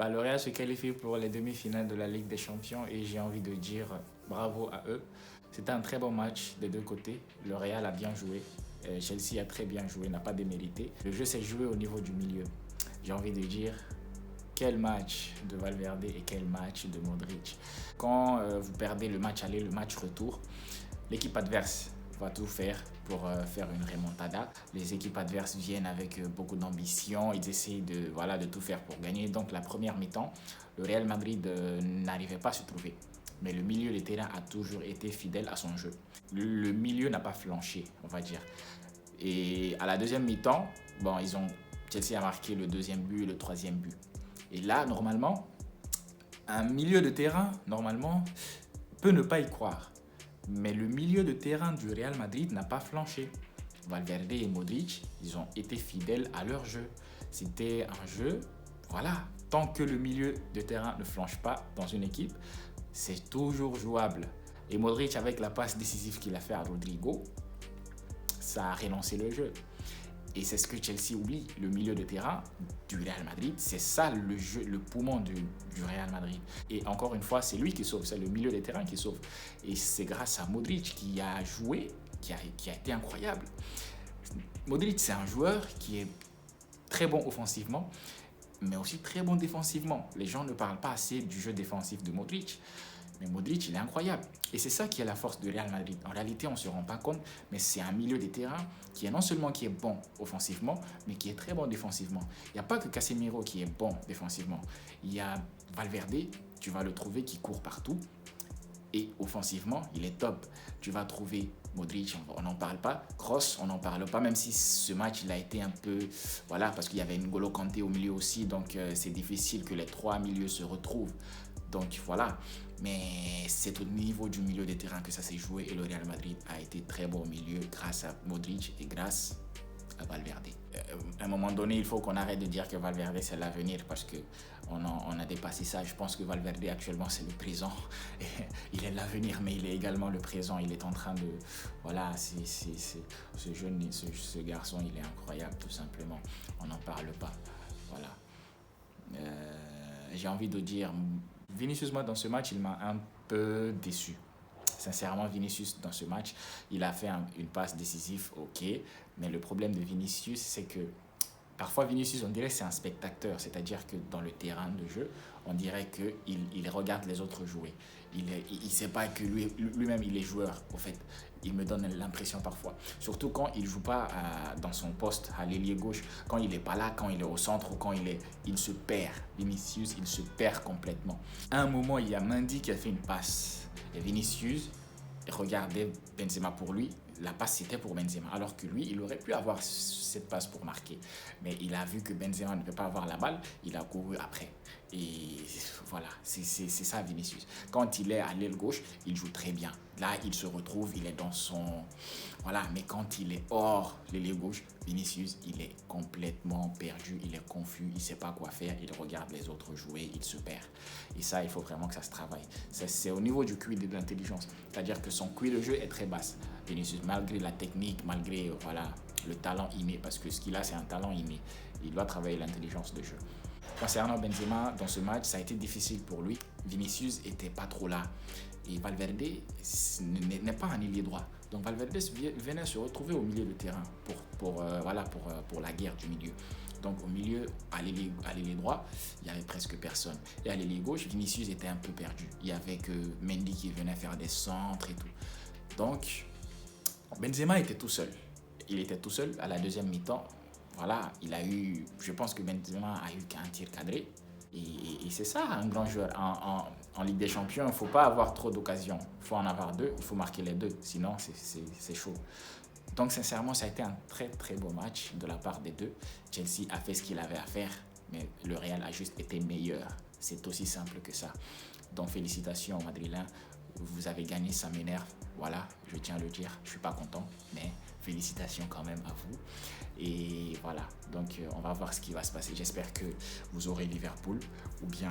Bah, le Real se qualifie pour les demi-finales de la Ligue des Champions et j'ai envie de dire bravo à eux. C'était un très bon match des deux côtés. Le Real a bien joué. Chelsea a très bien joué, n'a pas démérité. Le jeu s'est joué au niveau du milieu. J'ai envie de dire quel match de Valverde et quel match de Modric. Quand vous perdez le match aller, le match retour, l'équipe adverse va tout faire pour faire une remontada. Les équipes adverses viennent avec beaucoup d'ambition, ils essayent de tout faire pour gagner. Donc la première mi-temps, le Real Madrid n'arrivait pas à se trouver. Mais le milieu de terrain a toujours été fidèle à son jeu. Le milieu n'a pas flanché, on va dire. Et à la deuxième mi-temps, Chelsea a marqué le deuxième but et le troisième but. Et là, normalement, un milieu de terrain, peut ne pas y croire. Mais le milieu de terrain du Real Madrid n'a pas flanché. Valverde et Modric, ils ont été fidèles à leur jeu. C'était un jeu, voilà, tant que le milieu de terrain ne flanche pas dans une équipe, c'est toujours jouable. Et Modric, avec la passe décisive qu'il a fait à Rodrigo, ça a relancé le jeu. Et c'est ce que Chelsea oublie, le milieu de terrain du Real Madrid, c'est ça le jeu, le poumon du Real Madrid. Et encore une fois, c'est lui qui sauve, c'est le milieu de terrain qui sauve. Et c'est grâce à Modric qui a joué, qui a été incroyable. Modric, c'est un joueur qui est très bon offensivement, mais aussi très bon défensivement. Les gens ne parlent pas assez du jeu défensif de Modric. Mais Modric, il est incroyable. Et c'est ça qui est la force de Real Madrid. En réalité, on ne se rend pas compte, mais c'est un milieu de terrain qui est non seulement qui est bon offensivement, mais qui est très bon défensivement. Il n'y a pas que Casemiro qui est bon défensivement. Il y a Valverde, tu vas le trouver qui court partout. Et offensivement, il est top. Tu vas trouver Modric, on n'en parle pas. Kroos, on n'en parle pas, même si ce match, il a été un peu... Voilà, parce qu'il y avait N'Golo Kanté au milieu aussi, donc c'est difficile que les trois milieux se retrouvent. Donc voilà, mais c'est au niveau du milieu de terrain que ça s'est joué et le Real Madrid a été très bon au milieu grâce à Modric et grâce à Valverde. À un moment donné, il faut qu'on arrête de dire que Valverde c'est l'avenir parce qu'on a dépassé ça. Je pense que Valverde actuellement c'est le présent. Il est l'avenir mais il est également le présent. Il est en train de... Voilà, ce garçon il est incroyable tout simplement. On n'en parle pas. Voilà. J'ai envie de dire... Vinicius, moi, dans ce match, il m'a un peu déçu. Sincèrement, Vinicius, dans ce match, il a fait une passe décisive, ok. Mais le problème de Vinicius, c'est que parfois, Vinicius, on dirait que c'est un spectateur. C'est-à-dire que dans le terrain de jeu, on dirait qu'il regarde les autres jouer. Il ne sait pas que lui-même, il est joueur, au fait. Il me donne l'impression parfois. Surtout quand il ne joue pas dans son poste à l'ailier gauche. Quand il n'est pas là, quand il est au centre ou quand il se perd. Vinicius, il se perd complètement. À un moment, il y a Mendy qui a fait une passe. Et Vinicius regardait Benzema pour lui. La passe, c'était pour Benzema. Alors que lui, il aurait pu avoir cette passe pour marquer. Mais il a vu que Benzema ne peut pas avoir la balle. Il a couru après. Et voilà, c'est ça Vinicius. Quand il est à l'aile gauche, il joue très bien. Là, il se retrouve, il est dans son... Voilà, mais quand il est hors l'aile gauche, Vinicius, il est complètement perdu, il est confus, il ne sait pas quoi faire, il regarde les autres jouer, il se perd. Et ça, il faut vraiment que ça se travaille. C'est au niveau du QI de l'intelligence. C'est-à-dire que son QI de jeu est très basse. Vinicius, malgré la technique, malgré le talent inné, parce que ce qu'il a, c'est un talent inné. Il doit travailler l'intelligence de jeu. Concernant Benzema, dans ce match, ça a été difficile pour lui. Vinicius n'était pas trop là. Et Valverde n'est pas un ailier droit. Donc Valverde venait se retrouver au milieu de terrain pour la guerre du milieu. Donc au milieu, à l'ailier droit, il n'y avait presque personne. Et à l'ailier gauche, Vinicius était un peu perdu. Il n'y avait que Mendy qui venait faire des centres et tout. Donc Benzema était tout seul. Il était tout seul à la deuxième mi-temps. Voilà, je pense que Benzema a eu qu'un tir cadré. Et c'est ça, un grand joueur. En Ligue des Champions, il ne faut pas avoir trop d'occasions. Il faut en avoir deux, il faut marquer les deux. Sinon, c'est chaud. Donc, sincèrement, ça a été un très, très beau match de la part des deux. Chelsea a fait ce qu'il avait à faire, mais le Real a juste été meilleur. C'est aussi simple que ça. Donc, félicitations aux Madrilènes. Vous avez gagné, ça m'énerve. Voilà, je tiens à le dire, je ne suis pas content, mais félicitations quand même à vous. Et voilà, donc on va voir ce qui va se passer. J'espère que vous aurez Liverpool ou bien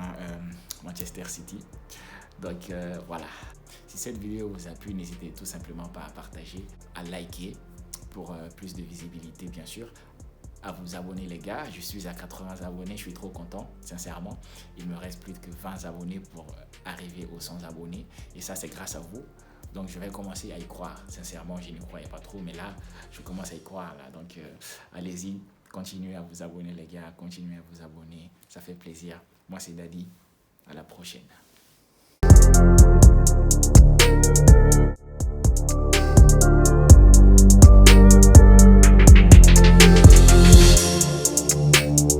Manchester City. Donc voilà, si cette vidéo vous a plu, n'hésitez tout simplement pas à partager, à liker pour plus de visibilité bien sûr, à vous abonner les gars. Je suis à 80 abonnés, je suis trop content, sincèrement. Il me reste plus que 20 abonnés pour arriver aux 100 abonnés. Et ça, c'est grâce à vous. Donc, je vais commencer à y croire. Sincèrement, je n'y croyais pas trop, mais là, je commence à y croire. Là. Donc, allez-y, continuez à vous abonner les gars, continuez à vous abonner. Ça fait plaisir. Moi, c'est Daddy. À la prochaine.